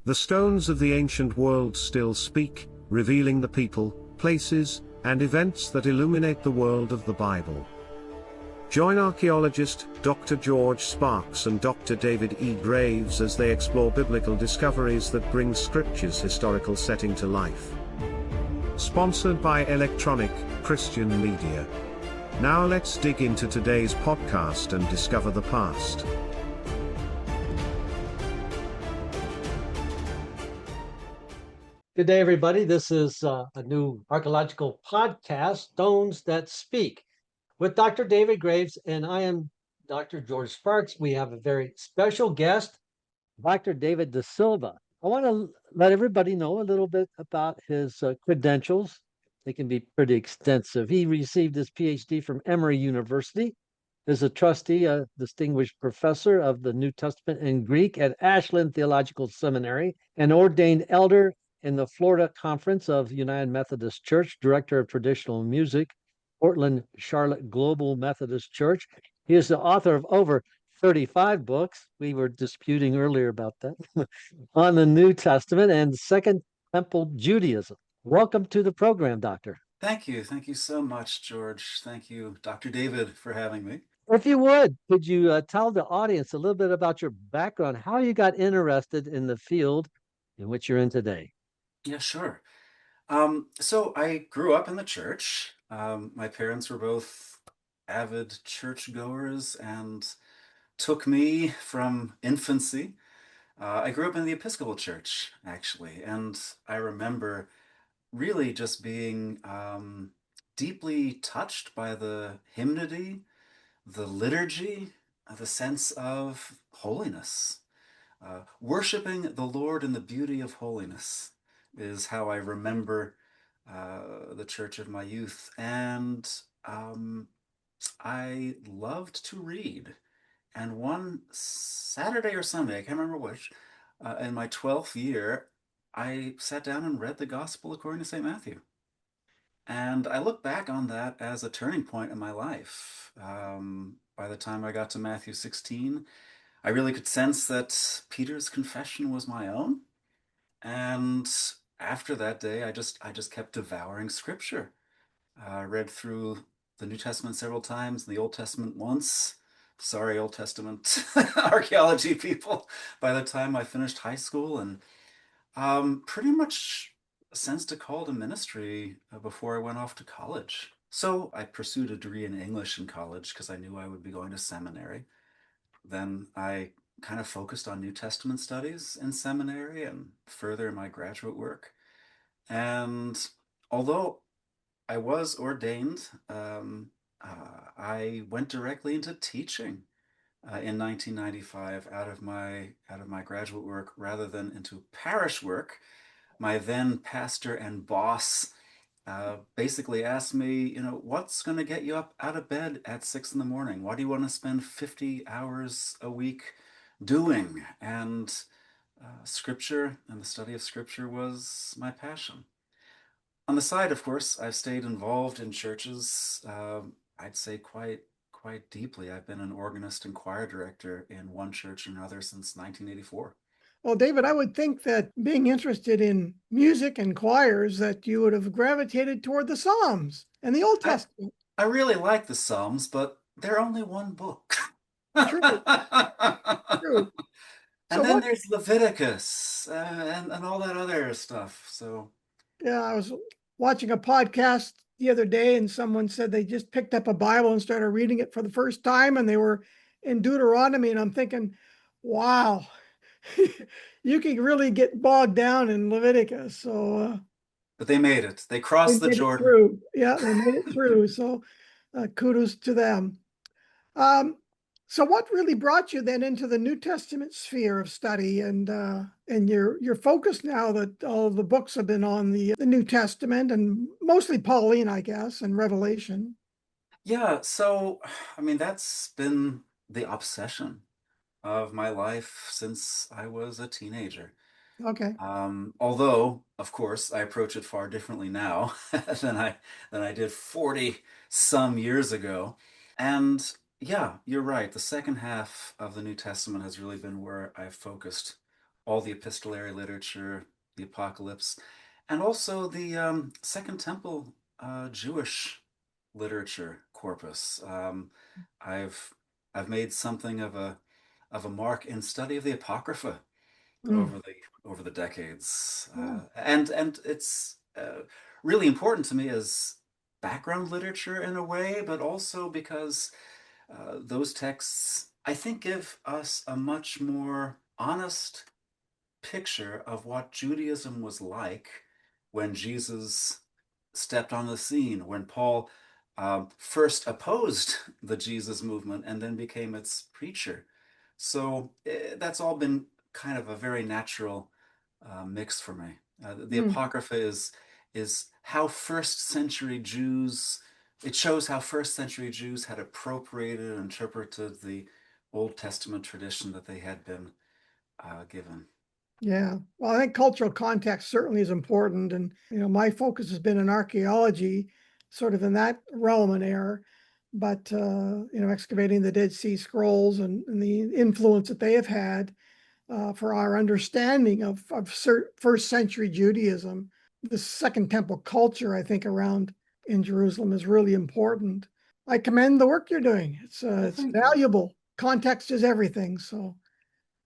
The stones of the ancient world still speak, revealing the people, places, and events that illuminate the world of the Bible. Join archaeologist Dr. George Sparks and Dr. David E. Graves as they explore biblical discoveries that bring Scripture's historical setting to life. Sponsored by Electronic Christian Media. Now let's dig into today's podcast and discover the past. Good day, everybody. This is a new archaeological podcast, Stones That Speak, with Dr. David Graves, and I am Dr. George Sparks. We have a very special guest, Dr. David DeSilva. I want to let everybody know a little bit about his credentials. They can be pretty extensive. He received his PhD from Emory University, is a trustee, a distinguished professor of the New Testament and Greek at Ashland Theological Seminary, an ordained elder in the Florida Conference of United Methodist Church, director of traditional music, Portland Charlotte Global Methodist Church. He is the author of over 35 books. We were disputing earlier about that on the New Testament and Second Temple Judaism. Welcome to the program, Doctor. Thank you. Thank you so much, George. Thank you, Dr. David, for having me. If you would, could you tell the audience a little bit about your background, how you got interested in the field in which you're in today? Yeah, sure. So I grew up in the church. My parents were both avid churchgoers and took me from infancy. I grew up in the Episcopal Church, actually, and I remember really just being deeply touched by the hymnody, the liturgy, the sense of holiness. Worshiping the Lord in the beauty of holiness is how I remember the church of my youth. And I loved to read. And one Saturday or Sunday, I can't remember which, in my 12th year, I sat down and read the Gospel according to St. Matthew. And I look back on that as a turning point in my life. By the time I got to Matthew 16, I really could sense that Peter's confession was my own. And after that day, I just kept devouring Scripture. I read through the New Testament several times, the Old Testament once. Sorry, Old Testament archaeology people. By the time I finished high school, and pretty much sensed a call to ministry before I went off to college. So I pursued a degree in English in college because I knew I would be going to seminary. Then I kind of focused on New Testament studies in seminary and further in my graduate work. And although I was ordained, I went directly into teaching in 1995 out of my graduate work rather than into parish work. My then pastor and boss basically asked me, what's going to get you up out of bed at 6 in the morning? What do you want to spend 50 hours a week doing? And Scripture and the study of Scripture was my passion. On the side, of course, I've stayed involved in churches, I'd say quite deeply. I've been an organist and choir director in one church or another since 1984. Well, David, I would think that being interested in music and choirs, that you would have gravitated toward the Psalms and the Old Testament. I really like the Psalms, but they're only one book. True. True. And then there's Leviticus and all that other stuff. So yeah, I was watching a podcast the other day, and someone said they just picked up a Bible and started reading it for the first time, and they were in Deuteronomy, and I'm thinking, wow, you can really get bogged down in Leviticus. So, but they made it. They crossed the Jordan. Through. Yeah, they made it through. So, kudos to them. So what really brought you then into the New Testament sphere of study, and your focus now that all of the books have been on the New Testament and mostly Pauline, I guess, and Revelation? Yeah, so I mean that's been the obsession of my life since I was a teenager. Okay. Although, of course, I approach it far differently now than I did 40 some years ago. And yeah, you're right. The second half of the New Testament has really been where I've focused all the epistolary literature, the Apocalypse, and also the Second Temple Jewish literature corpus. I've I've made something of a mark in study of the Apocrypha Mm, over the decades, yeah. and it's really important to me as background literature in a way, but also because those texts, I think, give us a much more honest picture of what Judaism was like when Jesus stepped on the scene, when Paul first opposed the Jesus movement and then became its preacher. So that's all been kind of a very natural mix for me. The Mm, Apocrypha is how first century Jews. It shows how first century Jews had appropriated and interpreted the Old Testament tradition that they had been given. yeah. Well, I think cultural context certainly is important. And, my focus has been in archaeology, sort of in that realm and era. But, excavating the Dead Sea Scrolls and the influence that they have had for our understanding of first century Judaism. The Second Temple culture, I think, around in Jerusalem is really important. I commend the work you're doing. Well, It's thank you. valuable. Context is everything, so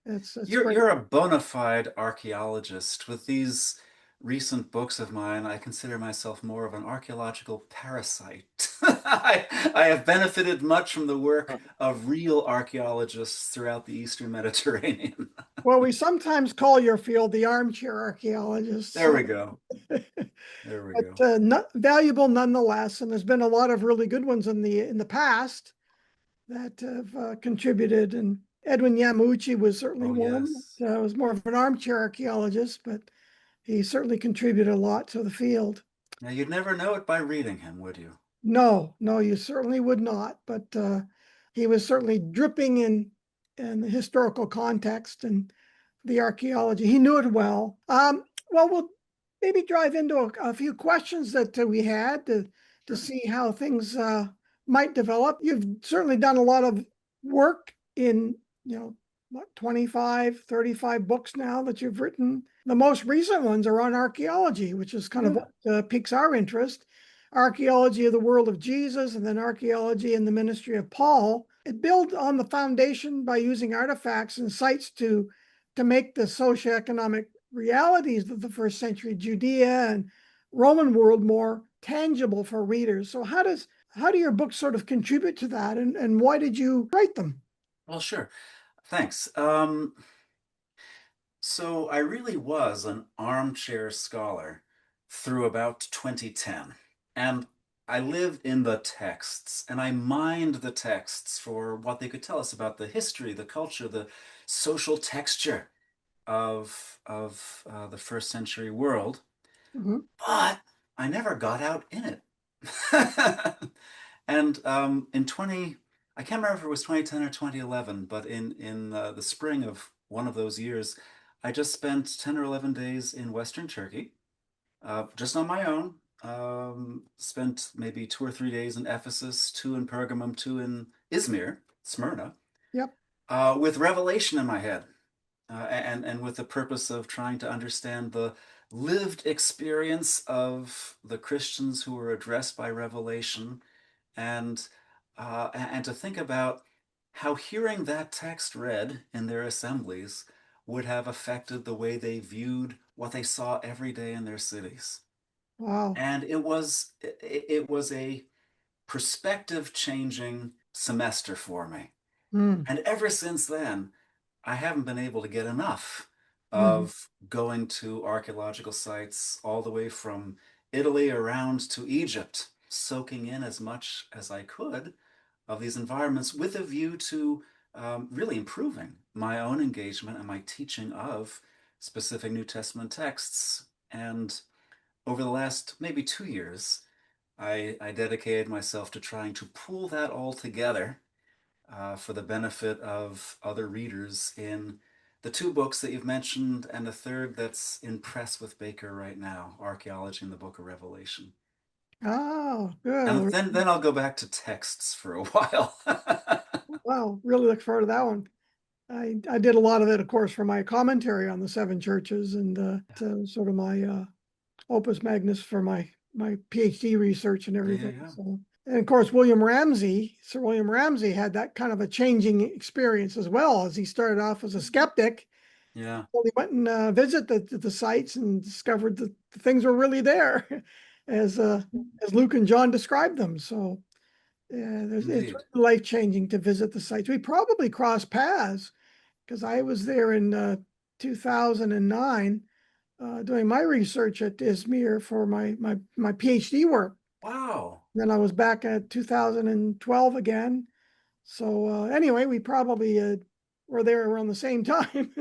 it's great. You're a bona fide archaeologist. With these recent books of mine, I consider myself more of an archaeological parasite. I have benefited much from the work of real archaeologists throughout the Eastern Mediterranean. Well, we sometimes call your field the armchair archaeologist, There so we go. There we go. but valuable nonetheless. And there's been a lot of really good ones in the past that have contributed. And Edwin Yamauchi was certainly Oh, one. yes. Was more of an armchair archaeologist, but he certainly contributed a lot to the field. Now, you'd never know it by reading him, would you? No, no, you certainly would not. But he was certainly dripping in the historical context and the archaeology. He knew it well. Well, we'll maybe drive into a few questions that we had to Sure. see how things might develop. You've certainly done a lot of work in, what, 25, 35 books now that you've written. The most recent ones are on archaeology, which is kind of Yeah. what piques our interest. Archaeology of the world of Jesus, and then archaeology in the ministry of Paul. It builds on the foundation by using artifacts and sites to make the socioeconomic realities of the first century Judea and Roman world more tangible for readers. So how do your books sort of contribute to that, and why did you write them? Well, sure. Thanks. So I really was an armchair scholar through about 2010. And I lived in the texts and I mined the texts for what they could tell us about the history, the culture, the social texture of the first century world. Mhm. But I never got out in it. And I can't remember if it was 2010 or 2011, but in the spring of one of those years, I just spent 10 or 11 days in Western Turkey, just on my own. Spent maybe 2 or 3 days in Ephesus, two in Pergamum, two in Izmir, Smyrna, Yep. with revelation in my head, and with the purpose of trying to understand the lived experience of the Christians who were addressed by revelation, and and to think about how hearing that text read in their assemblies would have affected the way they viewed what they saw every day in their cities. Wow. And it was a perspective changing semester for me. Mm. And ever since then, I haven't been able to get enough Mhm. of going to archaeological sites all the way from Italy around to Egypt, soaking in as much as I could of these environments with a view to really improving my own engagement and my teaching of specific New Testament texts. And over the last maybe 2 years, I dedicated myself to trying to pull that all together for the benefit of other readers in the two books that you've mentioned, and the third that's in press with Baker right now, Archaeology and the Book of Revelation. Oh, And good. then I'll go back to texts for a while. Wow. Really look forward to that one. I did a lot of it, of course, for my commentary on the seven churches and to sort of my opus magnus for my PhD research and everything. Yeah. So, and of course, Sir William Ramsay had that kind of a changing experience as well, as he started off as a skeptic. Yeah. Well, he went and visited the sites and discovered that the things were really there, as Luke and John described them. So, yeah, it's Indeed. really life-changing to visit the sites. We probably crossed paths because I was there in 2009 doing my research at Izmir for my PhD work. Wow. Then I was back at 2012 again. So anyway, we probably were there around the same time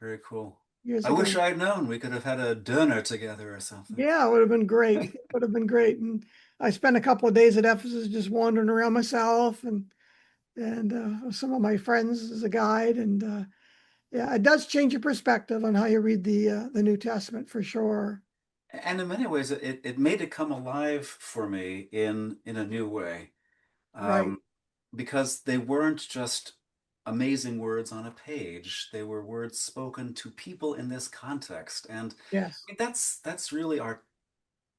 Very cool. years I wish ago. I'd known. We could have had a dinner together or something. Yeah, it would have been great. It would have been great. And I spent a couple of days at Ephesus just wandering around myself and some of my friends as a guide. And yeah, it does change your perspective on how you read the New Testament for sure. And in many ways, it made it come alive for me in a new way. Right. Um, because they weren't just amazing words on a page. They were words spoken to people in this context. And Yes. I mean, that's really our,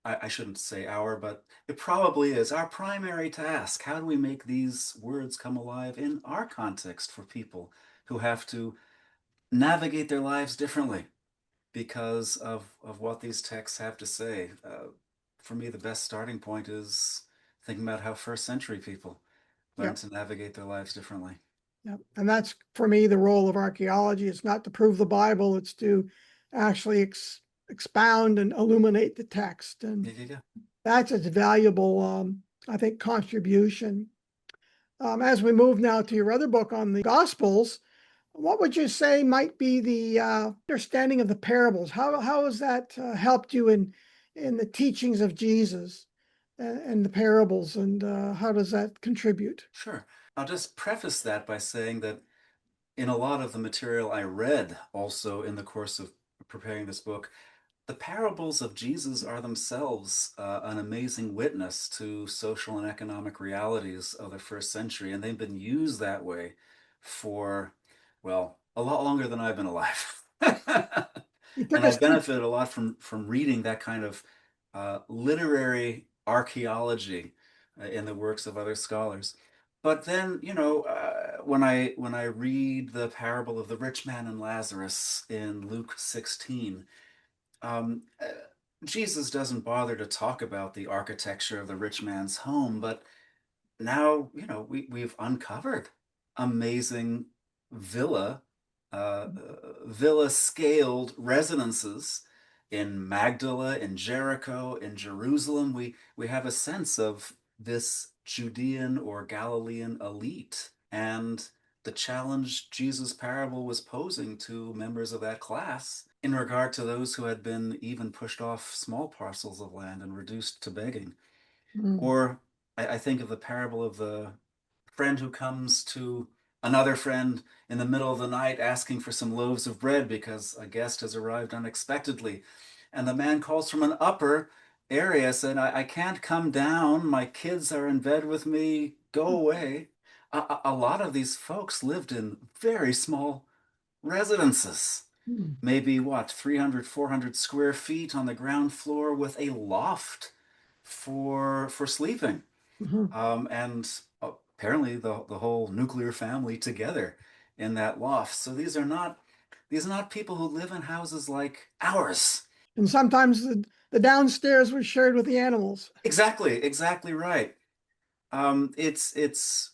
I shouldn't say our, but it probably is our primary task. How do we make these words come alive in our context for people who have to navigate their lives differently because of what these texts have to say? For me, the best starting point is thinking about how first century people learn Yep. to navigate their lives differently. Yep. And that's for me the role of archaeology. It's not to prove the Bible, it's to actually expound and illuminate the text. And Yeah. that's its valuable, I think, contribution. As we move now to your other book on the Gospels, what would you say might be the understanding of the parables? How has that helped you in the teachings of Jesus and the parables, and how does that contribute? Sure. I'll just preface that by saying that in a lot of the material I read also in the course of preparing this book, the parables of Jesus are themselves an amazing witness to social and economic realities of the first century, and they've been used that way for, well, a lot longer than I've been alive. You took And us I've through. benefited a lot from reading that kind of literary archaeology in the works of other scholars. But then, when I read the parable of the rich man and Lazarus in Luke 16, um, uh, Jesus doesn't bother to talk about the architecture of the rich man's home, but now, we've uncovered amazing villa, villa scaled residences in Magdala, in Jericho, in Jerusalem. We have a sense of this Judean or Galilean elite and the challenge Jesus' parable was posing to members of that class in regard to those who had been even pushed off small parcels of land and reduced to begging. Mm, Or I think of the parable of the friend who comes to another friend in the middle of the night asking for some loaves of bread because a guest has arrived unexpectedly. And the man calls from an upper area, said, I can't come down. My kids are in bed with me. Go away. A lot of these folks lived in very small residences. mm, Maybe what, 300, 400 square feet on the ground floor with a loft for sleeping, mhm. and apparently the whole nuclear family together in that loft. So these are not people who live in houses like ours. And sometimes the downstairs was shared with the animals. Exactly right. It's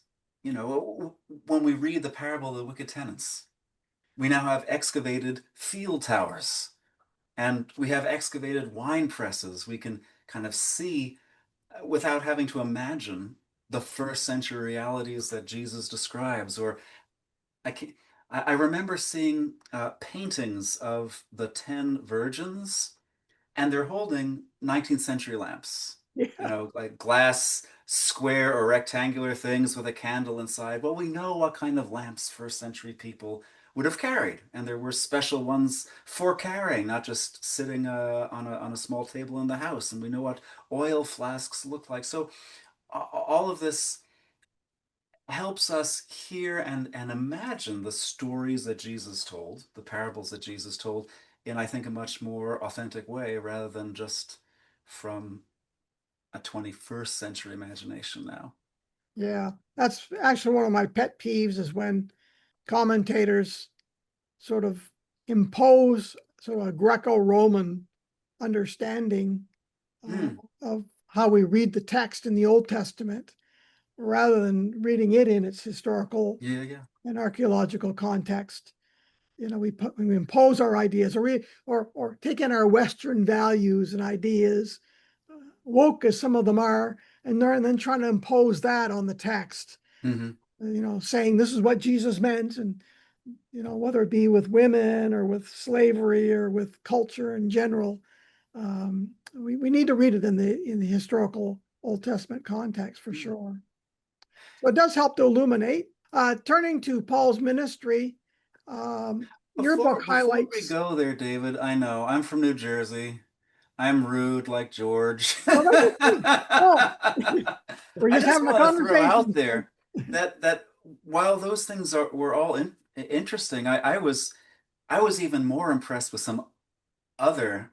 when we read the parable of the wicked tenants, we now have excavated field towers and we have excavated wine presses. We can kind of see without having to imagine the first century realities that Jesus describes. Or I can I remember seeing paintings of the 10 virgins, and they're holding 19th century lamps. Yeah. Like glass square or rectangular things with a candle inside. Well, we know what kind of lamps first century people would have carried, and there were special ones for carrying, not just sitting on a small table in the house. And we know what oil flasks look like. So all of this helps us hear and imagine the stories that Jesus told, the parables that Jesus told, in, I think, a much more authentic way rather than just from a 21st century imagination now. Yeah, that's actually one of my pet peeves is when commentators sort of impose sort of a Greco-Roman understanding Mm, of how we read the text in the Old Testament rather than reading it in its historical yeah, yeah. and archaeological context. You know, we impose our ideas, or take in our Western values and ideas, woke as some of them are, and then trying to impose that on the text. Hmm. You know, saying this is what Jesus meant, and you know, whether it be with women or with slavery or with culture in general, we need to read it in the historical Old Testament context for sure. So it does help to illuminate. Turning to Paul's ministry, your book Before we highlights. go there, David, I know I'm from New Jersey. I'm rude like George. Oh, that's okay. Oh, we're I just just having a want to throw out conversation. there that while those things were all interesting, I was even more impressed with some other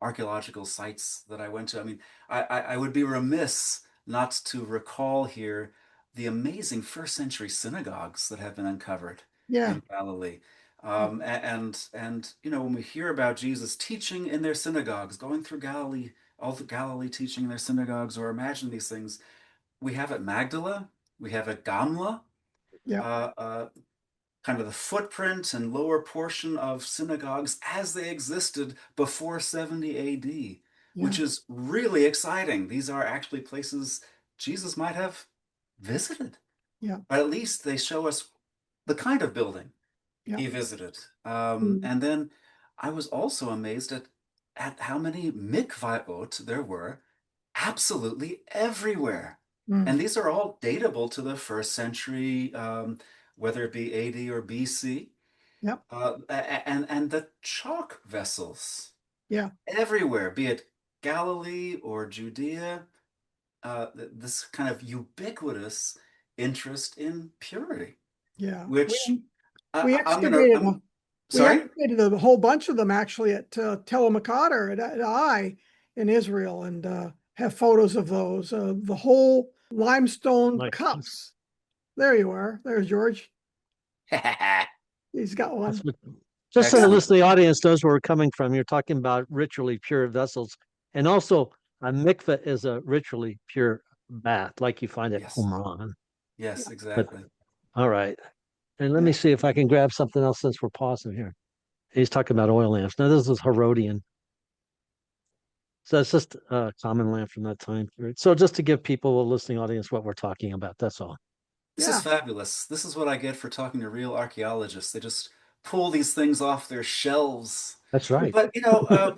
archaeological sites that I went to. I mean, I would be remiss not to recall here the amazing first century synagogues that have been uncovered Yeah, in Galilee. And you know, when we hear about Jesus teaching in their synagogues, going through Galilee, all the Galilee teaching in their synagogues, or imagine these things, we have at Magdala, we have at Gamla, yeah, uh, uh, kind of the footprint and lower portion of synagogues as they existed before 70 AD, yeah, which is really exciting. These are actually places Jesus might have visited, yeah, but at least they show us the kind of building yeah. he visited. Mm, And then I was also amazed at how many mikvahot there were absolutely everywhere. mm, And these are all datable to the first century, whether it be AD or BC. yeah, And the chalk vessels yeah, everywhere, be it Galilee or Judea, this kind of ubiquitous interest in purity, yeah. which We I'm gonna, excavated we sorry? excavated a whole bunch of them actually at Tel Makar at Ai in Israel, and have photos of those. The whole limestone Nice. cups. There you are. There's George. He's got That's one. what, just so the Excellent. listening audience knows where we're coming from, you're talking about ritually pure vessels. And also, a mikveh is a ritually pure bath, like you find at Yes. Qumran. Yes, But exactly. all right. And let Yeah. me see if I can grab something else since we're pausing here. He's talking about oil lamps. Now, this is Herodian. So it's just a common lamp from that time period. So just to give people, a listening audience, what we're talking about. That's all. This is Yeah. fabulous. This is what I get for talking to real archaeologists. They just pull these things off their shelves. That's right. But, you know,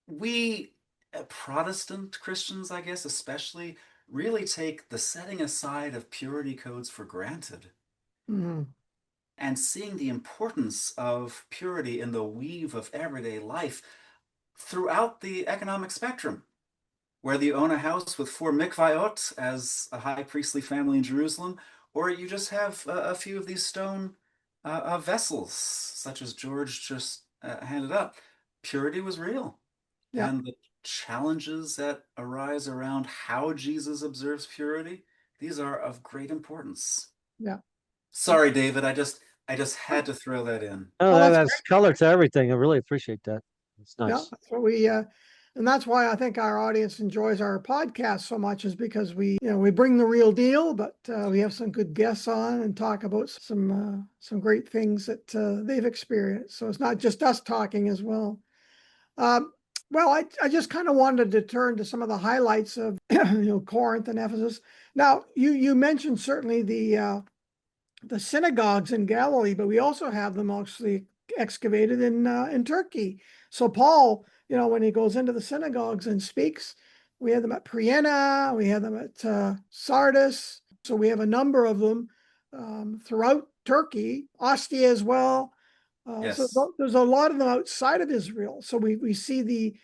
we Protestant Christians, I guess, especially, really take the setting aside of purity codes for granted Mhm. and seeing the importance of purity in the weave of everyday life throughout the economic spectrum. Whether you own a house with four mikvayot as a high priestly family in Jerusalem, or you just have a few of these stone vessels, such as George just handed up, purity was real. Yeah. And the challenges that arise around how Jesus observes purity, these are of great importance. Yeah. Sorry, David, I just had to throw that in. Oh, Well, that that's adds great. color to everything. I really appreciate that. It's Yeah. nice. That's what we and that's why I think our audience enjoys our podcast so much, is because we bring the real deal, but we have some good guests on and talk about some great things that they've experienced. So it's not just us talking as well. Um, well, I just kind of wanted to turn to some of the highlights of Corinth and Ephesus. Now, you mentioned certainly the synagogues in Galilee, but we also have them actually excavated in Turkey. So Paul, when he goes into the synagogues and speaks, we have them at Priena, we have them at Sardis. So we have a number of them throughout Turkey, Ostia as well. So Yes. there's a lot of them outside of Israel. So we see the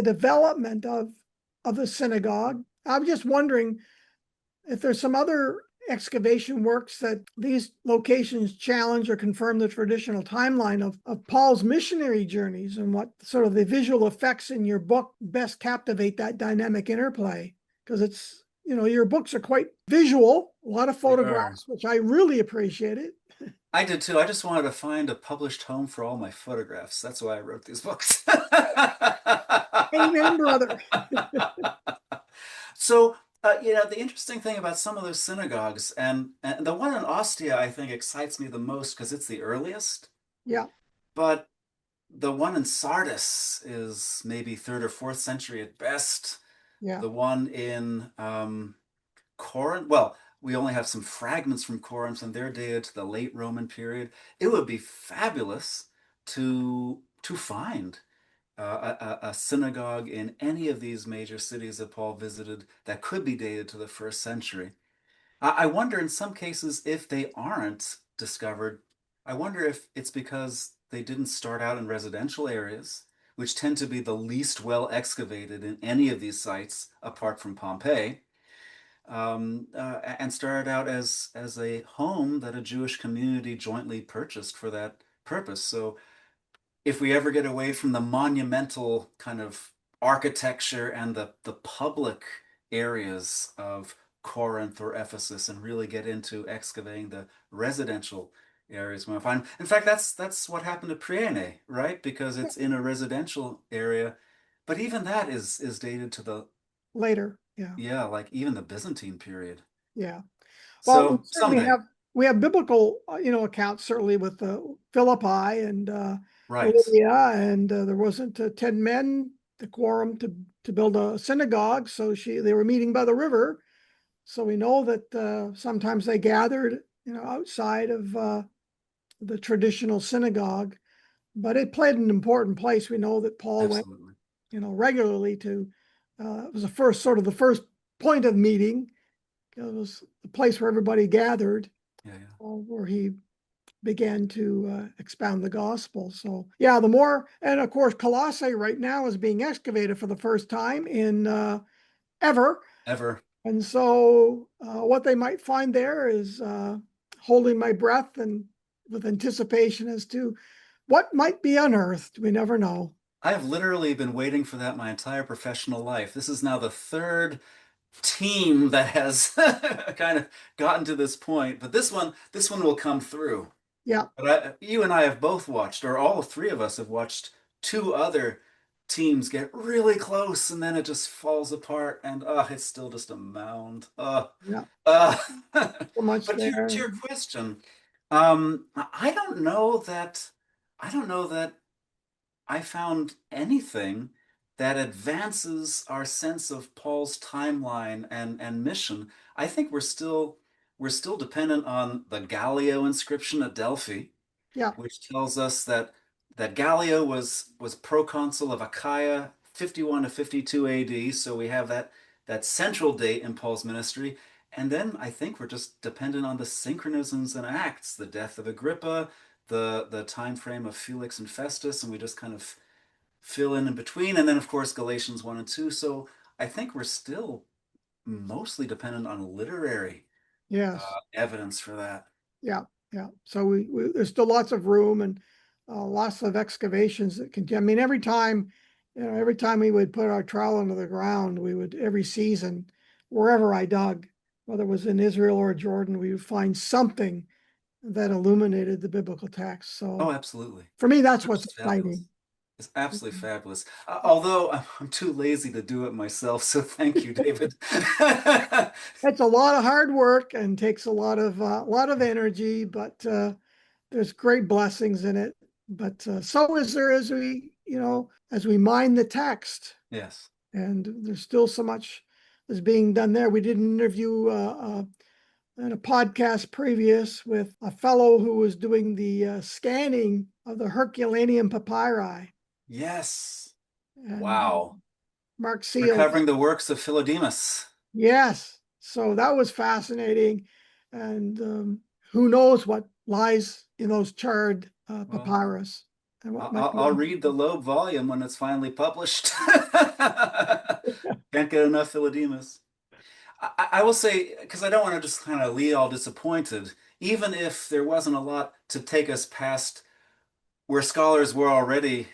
development of the synagogue. I'm just wondering, if there's some other excavation works that these locations challenge or confirm the traditional timeline of Paul's missionary journeys, and what sort of the visual effects in your book best captivate that dynamic interplay. Because it's, your books are quite visual, a lot of photographs, which I really appreciate it. I did too. I just wanted to find a published home for all my photographs. That's why I wrote these books. Amen, brother. So, the interesting thing about some of those synagogues, and the one in Ostia, I think excites me the most because it's the earliest. Yeah. But the one in Sardis is maybe third or fourth century at best. Yeah. The one in Corinth, well, we only have some fragments from Corinth, and they're dated to the late Roman period. It would be fabulous to find a synagogue in any of these major cities that Paul visited that could be dated to the first century. I wonder in some cases if they aren't discovered, I wonder if it's because they didn't start out in residential areas, which tend to be the least well excavated in any of these sites apart from Pompeii, and started out as a home that a Jewish community jointly purchased for that purpose. So if we ever get away from the monumental kind of architecture and the public areas of Corinth or Ephesus and really get into excavating the residential areas, we'll find. In fact, that's what happened to Priene, right? Because it's in a residential area, but even that is dated to the Later. yeah, like even the Byzantine period. Yeah. Well, we So certainly someday, have biblical, accounts certainly with Philippi and right? Lydia, and there wasn't 10 men, the quorum to build a synagogue. So they were meeting by the river. So we know that sometimes they gathered, outside of the traditional synagogue, but it played an important place. We know that Paul went, Absolutely. regularly to. It was the first point of meeting. It was the place where everybody gathered, Yeah, yeah. where he began to expound the gospel. So yeah, the more, and of course, Colossae right now is being excavated for the first time in ever. Ever. And so what they might find there is holding my breath and with anticipation as to what might be unearthed. We never know. I have literally been waiting for that my entire professional life. This is now the third team that has kind of gotten to this point, but this one will come through. Yeah. But you and I have both watched, or all three of us have watched two other teams get really close, and then it just falls apart, and it's still just a mound. Yeah. Uh, So much but there. to your question, I don't know that. I don't know that I found anything that advances our sense of Paul's timeline and mission. I think we're still dependent on the Gallio inscription at Delphi, Yeah. which tells us that Gallio was proconsul of Achaia 51 to 52 AD. So we have that central date in Paul's ministry. And then I think we're just dependent on the synchronisms and acts, the death of Agrippa, the time frame of Felix and Festus, and we just kind of fill in between. And then of course Galatians 1 and 2. So I think we're still mostly dependent on literary Yes. evidence for that. Yeah. Yeah. So there's still lots of room and lots of excavations that can. I mean, every time we would put our trowel into the ground, we would every season, wherever I dug, whether it was in Israel or Jordan, we would find something that illuminated the biblical text. So Oh, absolutely. for me, that's Which what's is fabulous. exciting. It's absolutely fabulous. Although I'm too lazy to do it myself, so thank you, David. It's a lot of hard work and takes a lot of energy, but there's great blessings in it. But so is there as we mine the text, Yes. and there's still so much is being done there. We did an interview in a podcast previous with a fellow who was doing the scanning of the Herculaneum papyri, Yes. and Wow. Mark Seals. Recovering the works of Philodemus. Yes. So that was fascinating. And who knows what lies in those charred Well, papyrus. And what might I'll be. read the Loeb volume when it's finally published. Can't get enough Philodemus. I will say, because I don't want to just kind of leave all disappointed, even if there wasn't a lot to take us past where scholars were already,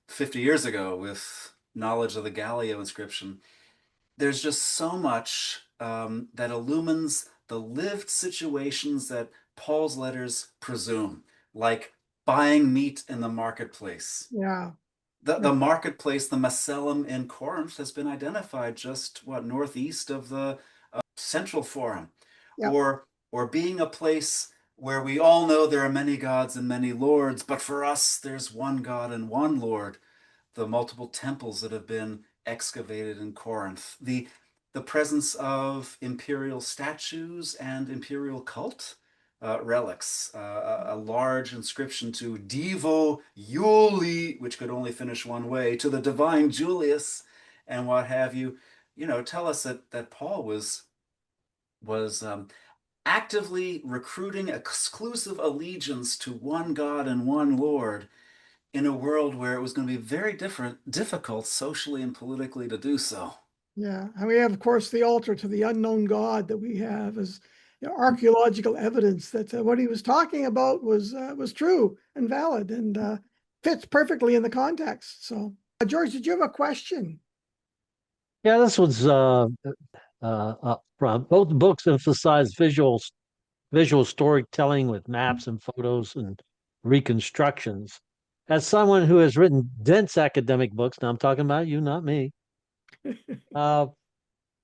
50 years ago with knowledge of the Gallio inscription, there's just so much that illumines the lived situations that Paul's letters presume, like buying meat in the marketplace. Yeah. The marketplace, the Macellum in Corinth, has been identified just northeast of the Central Forum, Yeah. or being a place where we all know there are many gods and many lords, but for us there's one God and one Lord. The multiple temples that have been excavated in Corinth, the presence of imperial statues and imperial cult relics, a large inscription to Divo Iuli, which could only finish one way, to the divine Julius, and what have you. Tell us that Paul was actively recruiting exclusive allegiance to one God and one Lord in a world where it was going to be very difficult socially and politically to do so. Yeah. And we have, of course, the altar to the unknown God that we have as archaeological evidence that what he was talking about was true and valid and fits perfectly in the context. So, George, did you have a question? Yeah, this was from both books emphasize visual storytelling with maps and photos and reconstructions. As someone who has written dense academic books, now I'm talking about you, not me. Uh,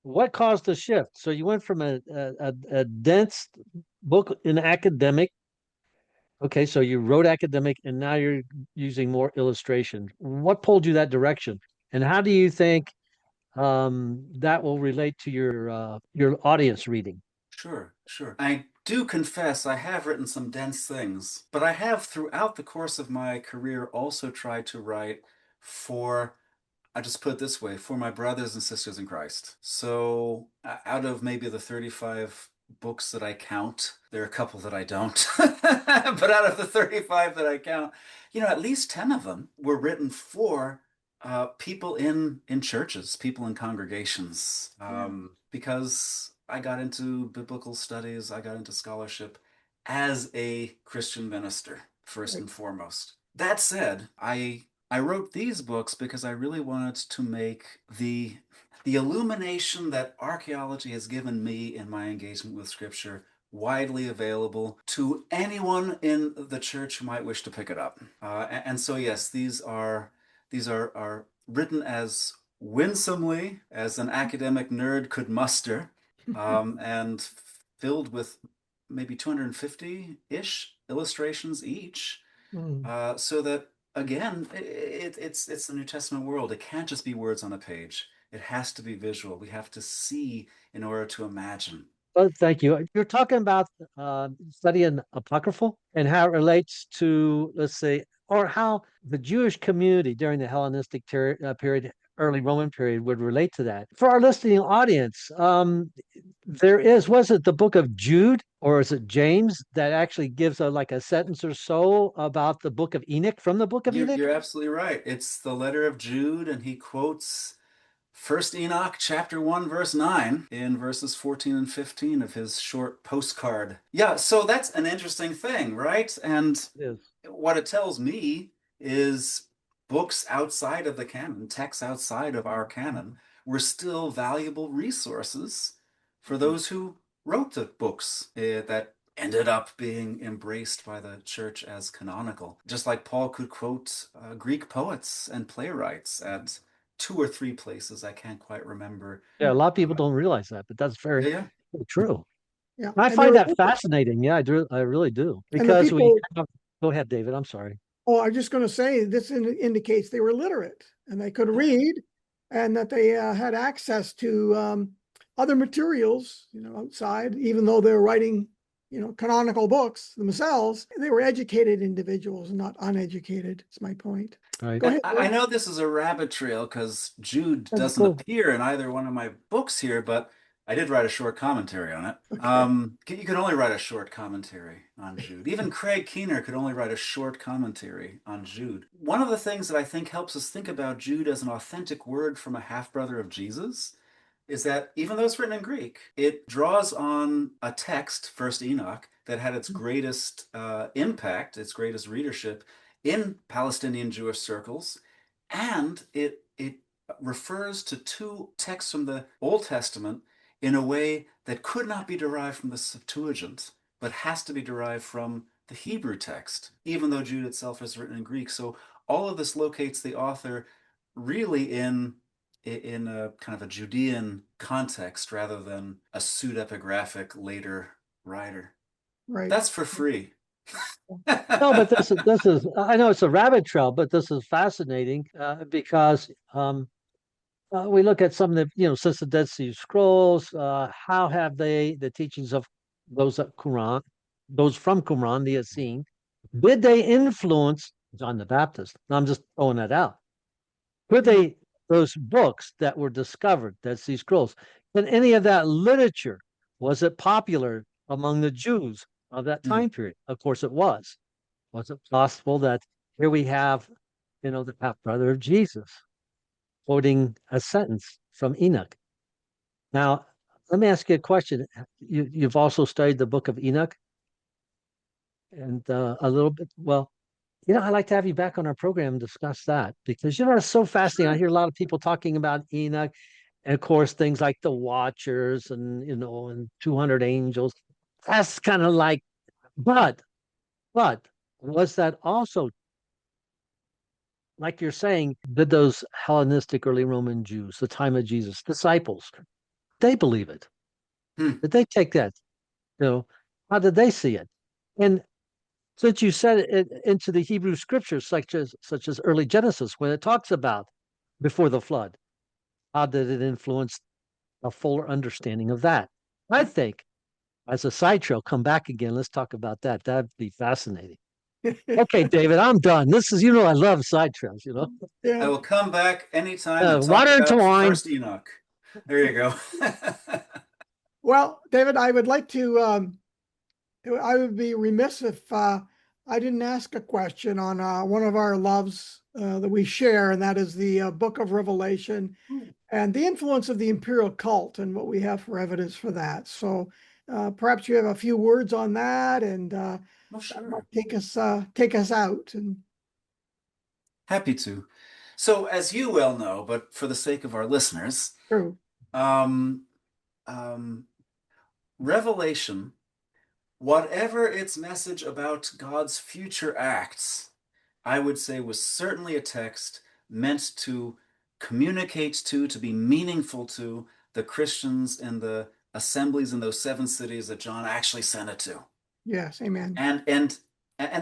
what caused the shift? So you went from a dense book in academic. Okay, so you wrote academic, and now you're using more illustration. What pulled you that direction, and how do you think that will relate to your audience reading? Sure, sure. I do confess I have written some dense things, but I have throughout the course of my career also tried to write for, I just put it this way, for my brothers and sisters in Christ. So out of maybe the 35 books that I count, there are a couple that I don't. But out of the 35 that I count, at least 10 of them were written for people in churches, people in congregations, because I got into biblical studies, I got into scholarship as a Christian minister, first Right. and foremost. That said, I wrote these books because I really wanted to make the illumination that archaeology has given me in my engagement with Scripture widely available to anyone in the church who might wish to pick it up. And so, yes, these are written as winsomely as an academic nerd could muster, and filled with maybe 250-ish illustrations each, Mm. so that again, it's the New Testament world. It can't just be words on a page. It has to be visual. We have to see in order to imagine. Oh, thank you. You're talking about studying apocryphal and how it relates to, let's say, or how the Jewish community during the Hellenistic period, early Roman period, would relate to that. For our listening audience, was it the book of Jude or is it James that actually gives like a sentence or so about the book of Enoch from the book of Enoch? You're absolutely right. It's the letter of Jude, and he quotes First Enoch chapter 1 verse 9 in verses 14 and 15 of his short postcard. Yeah, so that's an interesting thing, right? And Yes. what it tells me is books outside of the canon, texts outside of our canon, were still valuable resources for those who wrote the books that ended up being embraced by the church as canonical. Just like Paul could quote Greek poets and playwrights at two or three places, I can't quite remember. Yeah, a lot of people don't realize that, but that's very Yeah, true. Yeah. I And they find were, that fascinating. Yeah, I do. I really do. and the Because people, go ahead, David. I'm sorry. oh, I'm just going to say this indicates they were literate and they could read and that they had access to other materials, outside, even though they were writing, canonical books themselves. They were educated individuals, not uneducated. Is my point. Right. Go And ahead. I know this is a rabbit trail because Jude That's doesn't cool. appear in either one of my books here, but I did write a short commentary on it. Okay. You can only write a short commentary on Jude. Even Craig Keener could only write a short commentary on Jude. One of the things that I think helps us think about Jude as an authentic word from a half-brother of Jesus is that even though it's written in Greek, it draws on a text, First Enoch, that had its greatest impact, its greatest readership in Palestinian Jewish circles, and it refers to two texts from the Old Testament in a way that could not be derived from the Septuagint, but has to be derived from the Hebrew text, even though Jude itself is written in Greek. So all of this locates the author really in a kind of a Judean context rather than a pseudepigraphic later writer. Right. That's for free. No, but this is I know it's a rabbit trail, but this is fascinating because we look at some of the since the Dead Sea Scrolls, how have the teachings of those from Qumran, the Essene, did they influence John the Baptist? I'm just throwing that out. Could they, those books that were discovered, Dead Sea Scrolls, and any of that literature, was it popular among the Jews of that time period? Of course it was. Was it possible that here we have, the half brother of Jesus quoting a sentence from Enoch? Now, let me ask you a question. You've also studied the book of Enoch and a little bit. Well, I'd like to have you back on our program and discuss that because, it's so fascinating. I hear a lot of people talking about Enoch and, of course, things like the Watchers and 200 angels. That's kind of like, but was that also, like you're saying, did those Hellenistic early Roman Jews, the time of Jesus, disciples, they believe it? Did they take that? How did they see it? And since you said it into the Hebrew scriptures, such as early Genesis, when it talks about before the flood, how did it influence a fuller understanding of that? I think, as a side trail, come back again. Let's talk about that. That'd be fascinating. Okay, David, I'm done. This is, I love side trails. I will come back anytime and talk Water into about wine. First Enoch. There you go. Well, David, I would like to. I would be remiss if I didn't ask a question on one of our loves that we share, and that is the Book of Revelation and the influence of the imperial cult and what we have for evidence for that. So perhaps you have a few words on that, and Sure. take us out. And Happy to. So, as you well know, but for the sake of our listeners, true. Revelation, whatever its message about God's future acts, I would say was certainly a text meant to communicate to be meaningful to the Christians in the assemblies in those 7 cities that John actually sent it to. Yes, amen. And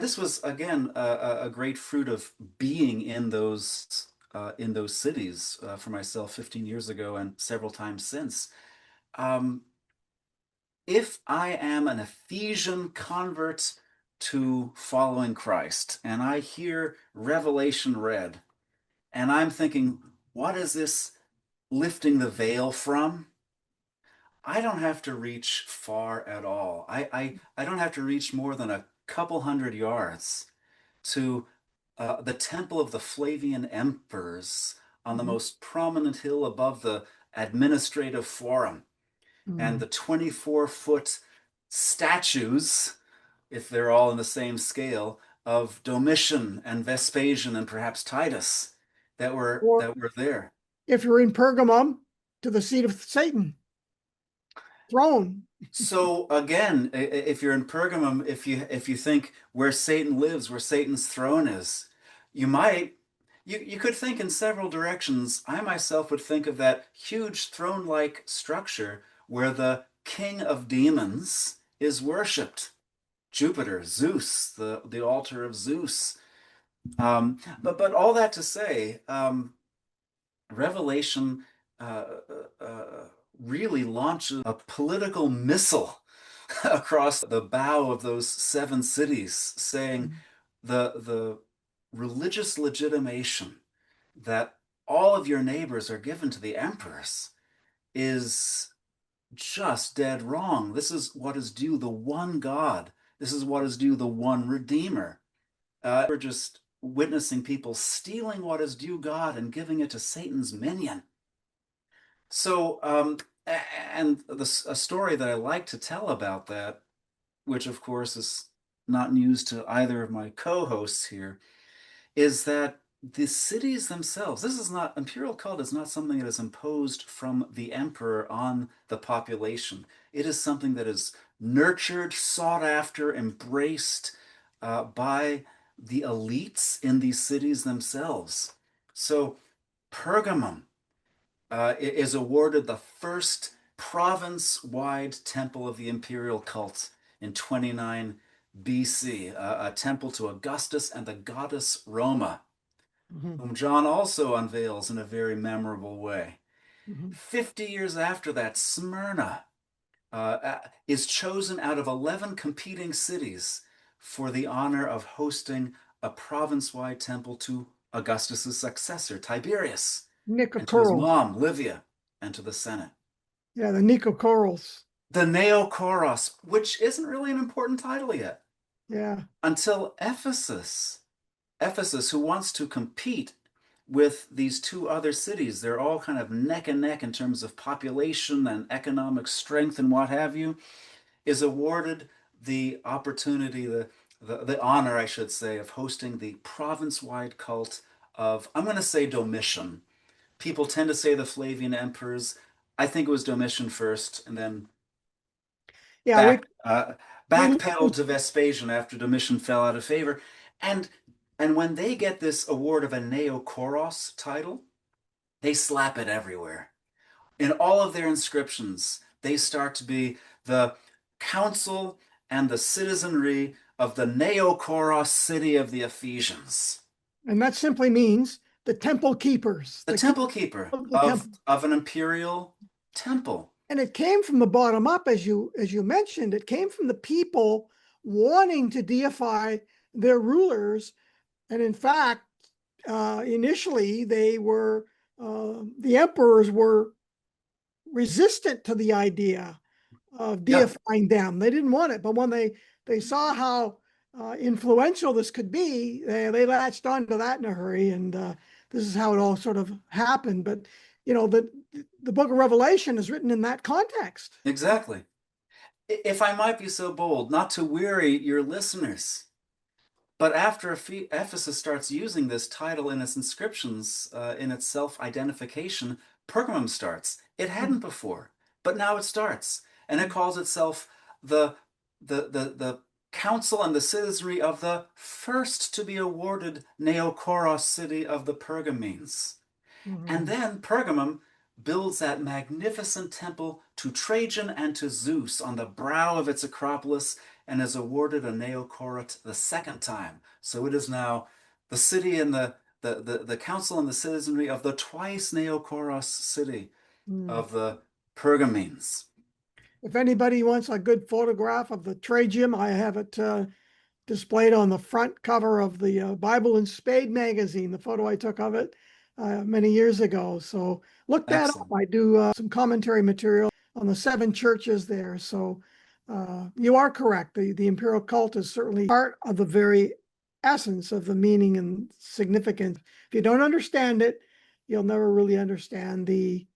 this was again a great fruit of being in those cities for myself 15 years ago and several times since. If I am an Ephesian convert to following Christ and I hear Revelation read, and I'm thinking, what is this lifting the veil from? I don't have to reach far at all. I don't have to reach more than a couple hundred yards to the temple of the Flavian emperors on the most prominent hill above the administrative forum, and the 24-foot statues, if they're all in the same scale, of Domitian and Vespasian and perhaps Titus that were there. If you're in Pergamum, to the seat of Satan, throne. So again, if you're in Pergamum, if you think where Satan lives, where Satan's throne is, you could think in several directions. I myself would think of that huge throne-like structure where the king of demons is worshipped. Jupiter, Zeus, the altar of Zeus. But all that to say, Revelation really launches a political missile across the bow of those 7 cities, saying the religious legitimation that all of your neighbors are given to the emperors is just dead wrong. This is what is due the one God. This is what is due the one Redeemer. We're just witnessing people stealing what is due God and giving it to Satan's minion. So, and a story that I like to tell about that, which of course is not news to either of my co-hosts here, is that the cities themselves, this is not, imperial cult is not something that is imposed from the emperor on the population. It is something that is nurtured, sought after, embraced by the elites in these cities themselves. So Pergamum is awarded the first province-wide temple of the imperial cult in 29 BC, a temple to Augustus and the goddess Roma, Mhm, whom John also unveils in a very memorable way. mhm. 50 years after that, Smyrna is chosen out of 11 competing cities for the honor of hosting a province-wide temple to Augustus's successor, Tiberius, and to his Nicocorals. mom, Livia, and to the Senate. Yeah, the Nicocorals. The Neokoros, which isn't really an important title yet, Yeah. until Ephesus. Ephesus, who wants to compete with these two other cities, they're all kind of neck and neck in terms of population and economic strength and what have you, is awarded the opportunity, the honor, I should say, of hosting the province-wide cult of, I'm going to say Domitian. People tend to say the Flavian emperors. I think it was Domitian first, and then Yeah, back we backpedaled to Vespasian after Domitian fell out of favor. And and when they get this award of a Neokoros title, they slap it everywhere. In all of their inscriptions, they start to be the council and the citizenry of the Neokoros city of the Ephesians. and that simply means the temple keepers, The the keepers temple keeper of the temple. of an imperial temple. And it came from the bottom up, as you mentioned. It came from the people wanting to deify their rulers. And in fact, initially they were the emperors were resistant to the idea of Yeah, deifying them. They didn't want it, but when they saw how influential this could be, they latched onto that in a hurry, and this is how it all sort of happened. But you know, the Book of Revelation is written in that context. exactly. If I might be so bold, not to weary your listeners, but after Ephesus starts using this title in its inscriptions, in its self-identification, Pergamum starts. It hadn't before, but now it starts, and it calls itself the the council and the citizenry of the first to be awarded Neokoros city of the Pergamines. And Mhm. then Pergamum builds that magnificent temple to Trajan and to Zeus on the brow of its Acropolis and is awarded a Neokorot the second time. So it is now the city and the council and the citizenry of the twice Neokoros city Mm. of the Pergamines. If anybody wants a good photograph of the Trajan, I have it displayed on the front cover of the Bible and Spade magazine, the photo I took of it many years ago. So look that up. Excellent. I do some commentary material on the 7 churches there. So you are correct. The imperial cult is certainly part of the very essence of the meaning and significance. If you don't understand it, you'll never really understand the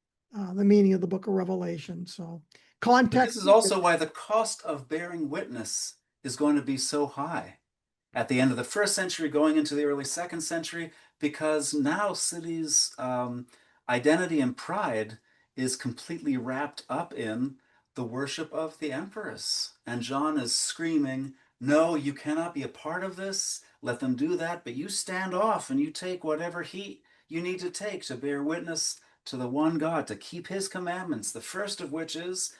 meaning of the book of Revelation. So But this context. is also why the cost of bearing witness is going to be so high at the end of the first century, going into the early second century, because now cities' identity and pride is completely wrapped up in the worship of the empress. And John is screaming, no, you cannot be a part of this. Let them do that, but you stand off and you take whatever heat you need to take to bear witness to the one God, to keep his commandments, the first of which is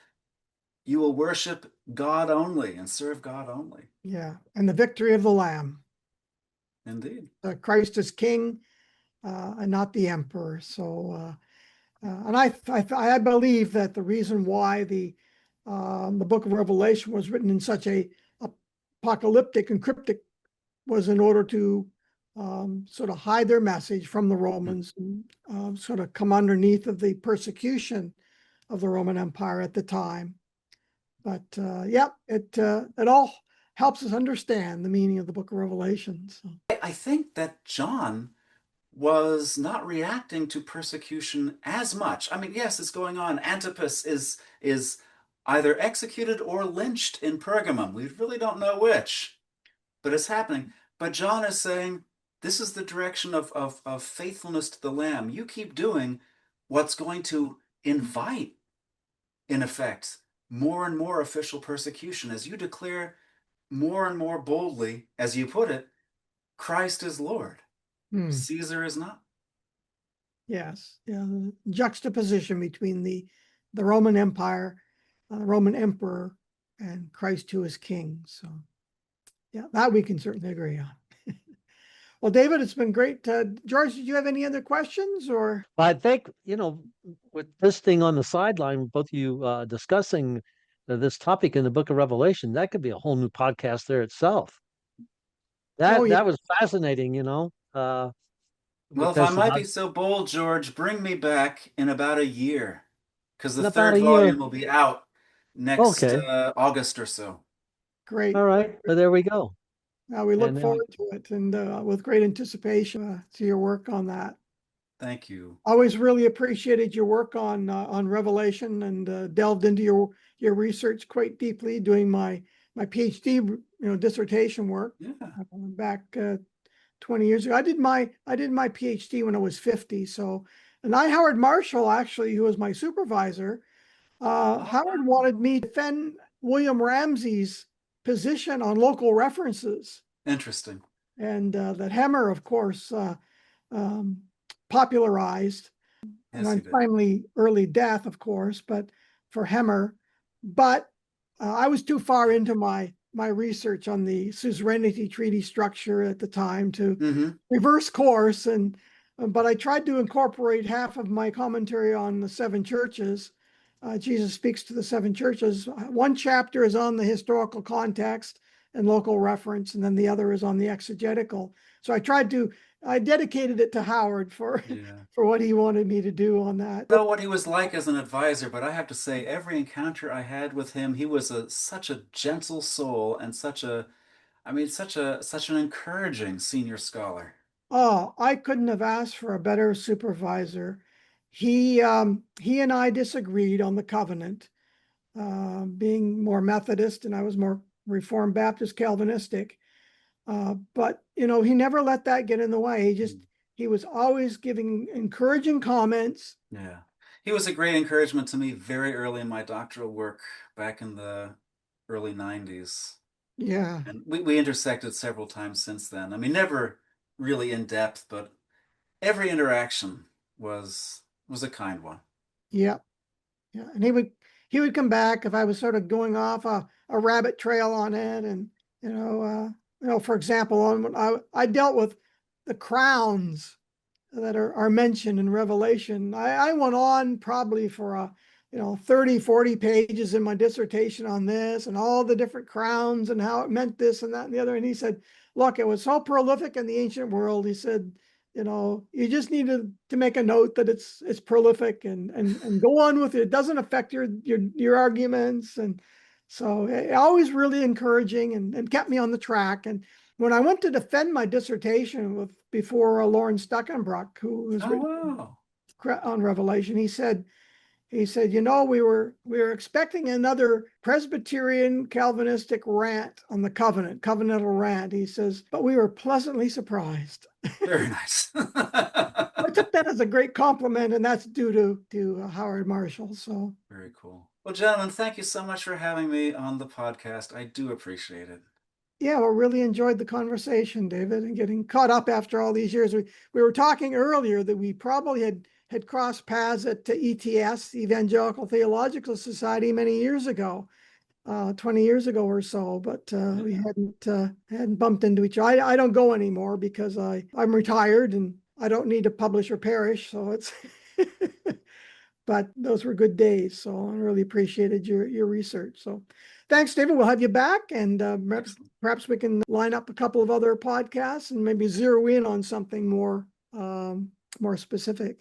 you will worship God only and serve God only. Yeah, and the victory of the Lamb. Indeed. Christ is king and not the emperor. So, and I believe that the reason why the book of Revelation was written in such a apocalyptic and cryptic was in order to sort of hide their message from the Romans and sort of come underneath of the persecution of the Roman Empire at the time. But yeah, it all helps us understand the meaning of the book of Revelation. So. I think that John was not reacting to persecution as much. I mean, yes, it's going on. Antipas is either executed or lynched in Pergamum. We really don't know which, but it's happening. But John is saying, this is the direction of faithfulness to the Lamb. You keep doing what's going to invite, in effect, more and more official persecution as you declare more and more boldly, as you put it, Christ is Lord. Caesar is not. Yes, yeah, the juxtaposition between the Roman Empire, Roman Emperor, and Christ who is King. So, yeah, that we can certainly agree on. Well, David, it's been great. George, did you have any other questions or? I think, with this thing on the sideline, both of you discussing this topic in the book of Revelation, that could be a whole new podcast there itself. Oh, yeah. That was fascinating, Well, if I because might be so bold, George, bring me back in about a year, because the in about third a year. volume will be out next Okay. August or so. Great. All right. Well, there we go. We look And then forward to it and with great anticipation to your work on that. Thank you. Always really appreciated your work on Revelation and delved into your research quite deeply, doing my PhD dissertation work Yeah. back 20 years ago. I did my PhD when I was 50. So, and Howard Marshall, actually, who was my supervisor, Howard wanted me to defend William Ramsey's position on local references. Interesting. And that Hemmer, of course, popularized, Yes, an he did. untimely early death, of course, but for Hemmer. But I was too far into my research on the suzerainty treaty structure at the time to reverse course. But I tried to incorporate half of my commentary on the seven churches. Jesus speaks to the seven churches. One chapter is on the historical context and local reference, and then the other is on the exegetical. So I dedicated it to Howard for what he wanted me to do on that. I don't know what he was like as an advisor, but I have to say, every encounter I had with him, he was such a gentle soul and such an encouraging senior scholar. Oh, I couldn't have asked for a better supervisor. He and I disagreed on the covenant, being more Methodist and I was more Reformed Baptist Calvinistic. But he never let that get in the way. He was always giving encouraging comments. Yeah. He was a great encouragement to me very early in my doctoral work back in the early 90s. Yeah. And we intersected several times since then. I mean, never really in depth, but every interaction was a kind one. Yeah. Yeah. And he would come back if I was sort of going off a rabbit trail on it. And, for example, I dealt with the crowns that are mentioned in Revelation. I went on probably for 30, 40 pages in my dissertation on this and all the different crowns and how it meant this and that and the other. And he said, look, it was so prolific in the ancient world. He said, you just need to make a note that it's prolific and go on with it. It doesn't affect your arguments. And so always really encouraging and kept me on the track. And when I went to defend my dissertation before Lawrence Stuckenbrock, who was on Revelation, he said, we were expecting another Presbyterian Calvinistic rant on the covenantal rant. He says, but we were pleasantly surprised. Very nice. I took that as a great compliment, and that's due to Howard Marshall. So very cool. Well, gentlemen, thank you so much for having me on the podcast. I do appreciate it. Yeah, well, really enjoyed the conversation, David, and getting caught up after all these years. We were talking earlier that we probably had crossed paths at ETS, the Evangelical Theological Society, many years ago, 20 years ago or so, but we hadn't bumped into each other. I don't go anymore because I'm retired and I don't need to publish or perish, so it's. But those were good days, so I really appreciated your research. So thanks, David. We'll have you back, and perhaps we can line up a couple of other podcasts and maybe zero in on something more specific.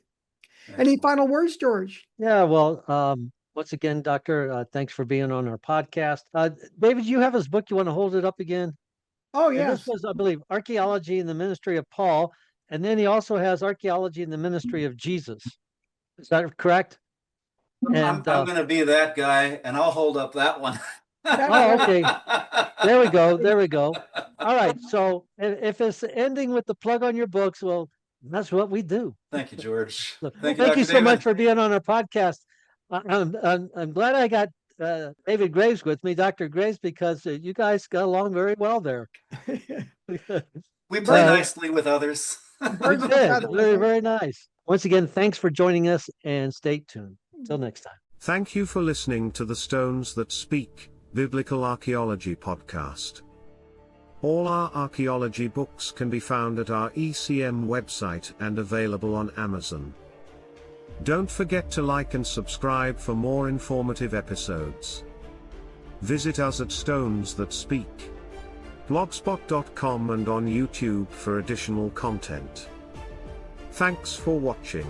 Excellent. Any final words, George? Yeah, well, once again, Doctor, thanks for being on our podcast. David, you have his book. You want to hold it up again? Oh, yes. And this was, I believe, Archaeology in the Ministry of Paul. And then he also has Archaeology and the Ministry of Jesus. Is that correct? I'm And going to be that guy, and I'll hold up that one. oh, okay. There we go. There we go. All right. So if it's ending with the plug on your books, well, that's what we do. Thank you, George. Look, Thank you, thank you Dr. so much David. for being on our podcast. I'm glad I got David Graves with me, Dr. Graves, because you guys got along very well there. We play Uh, nicely with others. We Birds of a did. feather, Very, right? very nice. Once again, thanks for joining us and stay tuned. Until next time. Thank you for listening to the Stones That Speak Biblical Archaeology podcast. All our archaeology books can be found at our ECM website and available on Amazon. Don't forget to like and subscribe for more informative episodes. Visit us at Stones That Speak, blogspot.com, and on YouTube for additional content. Thanks for watching.